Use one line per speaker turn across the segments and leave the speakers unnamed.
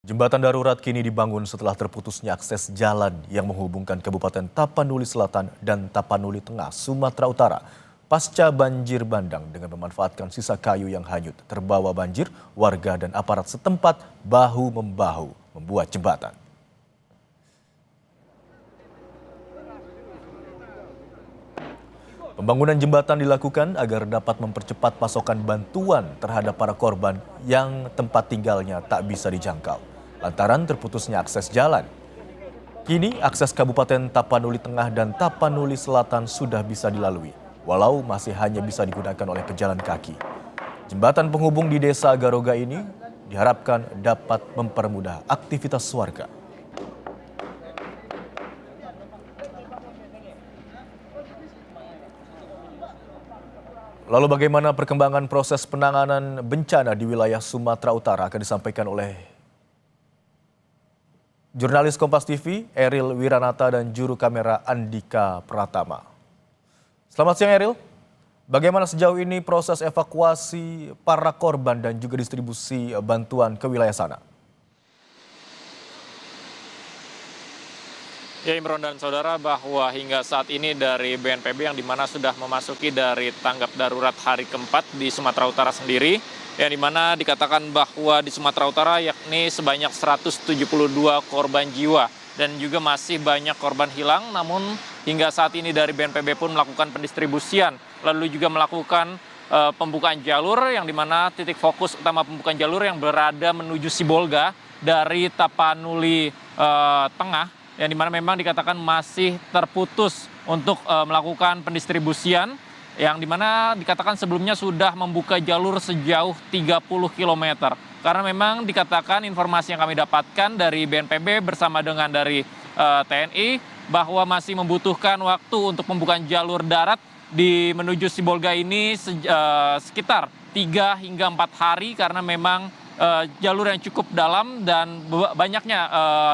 Jembatan darurat kini dibangun setelah terputusnya akses jalan yang menghubungkan Kabupaten Tapanuli Selatan dan Tapanuli Tengah, Sumatera Utara. Pasca banjir bandang dengan memanfaatkan sisa kayu yang hanyut terbawa banjir, warga dan aparat setempat bahu-membahu membuat jembatan. Pembangunan jembatan dilakukan agar dapat mempercepat pasokan bantuan terhadap para korban yang tempat tinggalnya tak bisa dijangkau lantaran terputusnya akses jalan. Kini akses Kabupaten Tapanuli Tengah dan Tapanuli Selatan sudah bisa dilalui, walau masih hanya bisa digunakan oleh pejalan kaki. Jembatan penghubung di Desa Garoga ini diharapkan dapat mempermudah aktivitas warga. Lalu bagaimana perkembangan proses penanganan bencana di wilayah Sumatera Utara akan disampaikan oleh jurnalis Kompas TV, Eril Wiranata dan juru kamera Andika Pratama. Selamat siang Eril, bagaimana sejauh ini proses evakuasi para korban dan juga distribusi bantuan ke wilayah sana?
Ya Imron dan saudara, bahwa hingga saat ini dari BNPB yang dimana sudah memasuki dari tanggap darurat hari keempat di Sumatera Utara sendiri, yang dimana dikatakan bahwa di Sumatera Utara yakni sebanyak 172 korban jiwa dan juga masih banyak korban hilang. Namun hingga saat ini dari BNPB pun melakukan pendistribusian, lalu juga melakukan pembukaan jalur yang dimana titik fokus utama pembukaan jalur yang berada menuju Sibolga dari Tapanuli Tengah, yang dimana memang dikatakan masih terputus untuk melakukan pendistribusian, yang dimana dikatakan sebelumnya sudah membuka jalur sejauh 30 km. Karena memang dikatakan informasi yang kami dapatkan dari BNPB bersama dengan dari TNI bahwa masih membutuhkan waktu untuk pembukaan jalur darat di menuju Sibolga ini sekitar 3 hingga 4 hari karena memang jalur yang cukup dalam dan banyaknya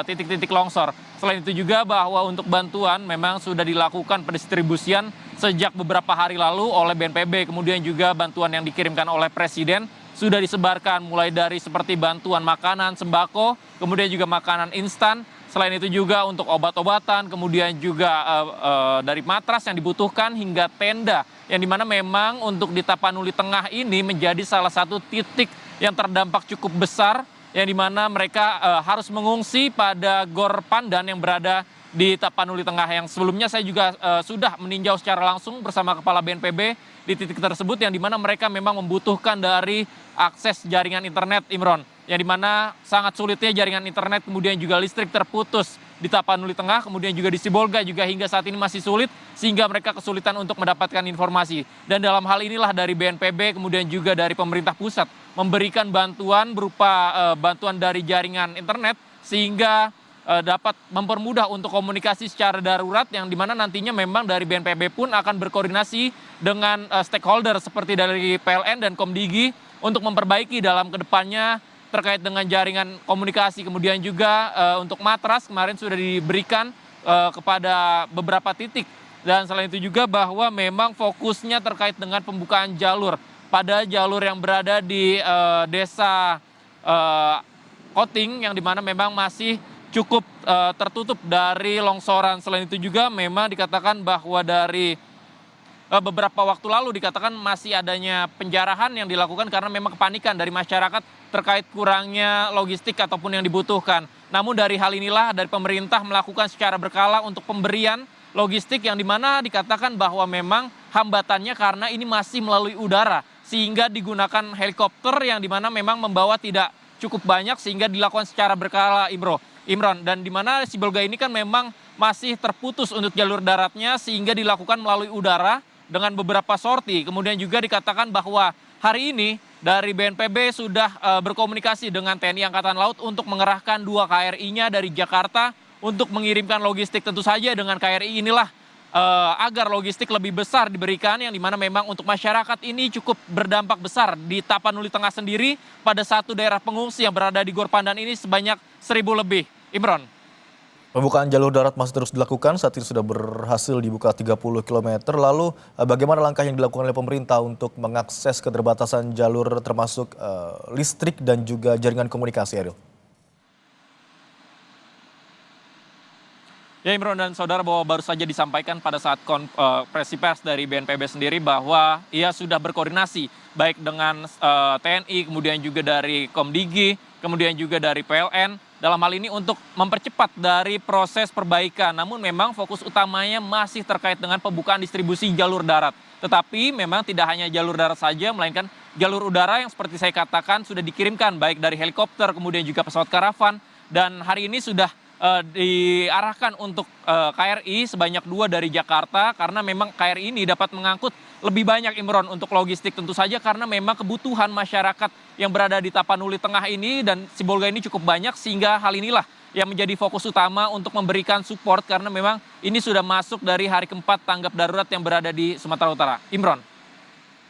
titik-titik longsor. Selain itu juga bahwa untuk bantuan memang sudah dilakukan pendistribusian sejak beberapa hari lalu oleh BNPB. Kemudian juga bantuan yang dikirimkan oleh Presiden sudah disebarkan mulai dari seperti bantuan makanan, sembako, kemudian juga makanan instan. Selain itu juga untuk obat-obatan, kemudian juga dari matras yang dibutuhkan hingga tenda. Yang dimana memang untuk di Tapanuli Tengah ini menjadi salah satu titik yang terdampak cukup besar, yang dimana mereka harus mengungsi pada Gor Pandan yang berada di Tapanuli Tengah, yang sebelumnya saya juga sudah meninjau secara langsung bersama Kepala BNPB di titik tersebut, yang dimana mereka memang membutuhkan dari akses jaringan internet, Imron, yang dimana sangat sulitnya jaringan internet, kemudian juga listrik terputus di Tapanuli Tengah, kemudian juga di Sibolga juga hingga saat ini masih sulit, sehingga mereka kesulitan untuk mendapatkan informasi. Dan dalam hal inilah dari BNPB kemudian juga dari pemerintah pusat memberikan bantuan berupa bantuan dari jaringan internet, sehingga dapat mempermudah untuk komunikasi secara darurat, yang dimana nantinya memang dari BNPB pun akan berkoordinasi dengan stakeholder seperti dari PLN dan Komdigi untuk memperbaiki dalam kedepannya terkait dengan jaringan komunikasi. Kemudian juga untuk matras kemarin sudah diberikan kepada beberapa titik. Dan selain itu juga bahwa memang fokusnya terkait dengan pembukaan jalur pada jalur yang berada di desa Koting, yang dimana memang masih cukup tertutup dari longsoran. Selain itu juga memang dikatakan bahwa dari beberapa waktu lalu dikatakan masih adanya penjarahan yang dilakukan karena memang kepanikan dari masyarakat terkait kurangnya logistik ataupun yang dibutuhkan. Namun dari hal inilah dari pemerintah melakukan secara berkala untuk pemberian logistik, yang dimana dikatakan bahwa memang hambatannya karena ini masih melalui udara, sehingga digunakan helikopter yang dimana memang membawa tidak cukup banyak, sehingga dilakukan secara berkala, Imron. Dan dimana Sibolga ini kan memang masih terputus untuk jalur daratnya, sehingga dilakukan melalui udara dengan beberapa sorti. Kemudian juga dikatakan bahwa hari ini dari BNPB sudah berkomunikasi dengan TNI Angkatan Laut untuk mengerahkan 2 KRI-nya dari Jakarta untuk mengirimkan logistik. Tentu saja dengan KRI inilah agar logistik lebih besar diberikan, yang dimana memang untuk masyarakat ini cukup berdampak besar. Di Tapanuli Tengah sendiri pada satu daerah pengungsi yang berada di Gor Pandan ini sebanyak 1.000 lebih. Imron.
Pembukaan jalur darat masih terus dilakukan, saat ini sudah berhasil dibuka 30 km. Lalu bagaimana langkah yang dilakukan oleh pemerintah untuk mengakses keterbatasan jalur termasuk listrik dan juga jaringan komunikasi, Eril?
Ya Imron dan saudara, bahwa baru saja disampaikan pada saat konferensi pers dari BNPB sendiri bahwa ia sudah berkoordinasi baik dengan TNI, kemudian juga dari Komdigi, kemudian juga dari PLN dalam hal ini untuk mempercepat dari proses perbaikan. Namun memang fokus utamanya masih terkait dengan pembukaan distribusi jalur darat. Tetapi memang tidak hanya jalur darat saja, melainkan jalur udara yang seperti saya katakan sudah dikirimkan baik dari helikopter, kemudian juga pesawat karavan, dan hari ini sudah diarahkan untuk KRI sebanyak 2 dari Jakarta, karena memang KRI ini dapat mengangkut lebih banyak, Imron, untuk logistik tentu saja, karena memang kebutuhan masyarakat yang berada di Tapanuli Tengah ini dan Sibolga ini cukup banyak, sehingga hal inilah yang menjadi fokus utama untuk memberikan support, karena memang ini sudah masuk dari hari keempat tanggap darurat yang berada di Sumatera Utara. Imron.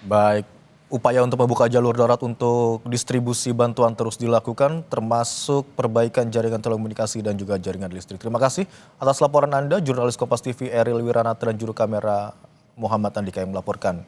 Baik, upaya untuk membuka jalur darat untuk distribusi bantuan terus dilakukan, termasuk perbaikan jaringan telekomunikasi dan juga jaringan listrik. Terima kasih atas laporan Anda, jurnalis Kompas TV Eril Wiranata dan juru kamera Muhammad Andika yang melaporkan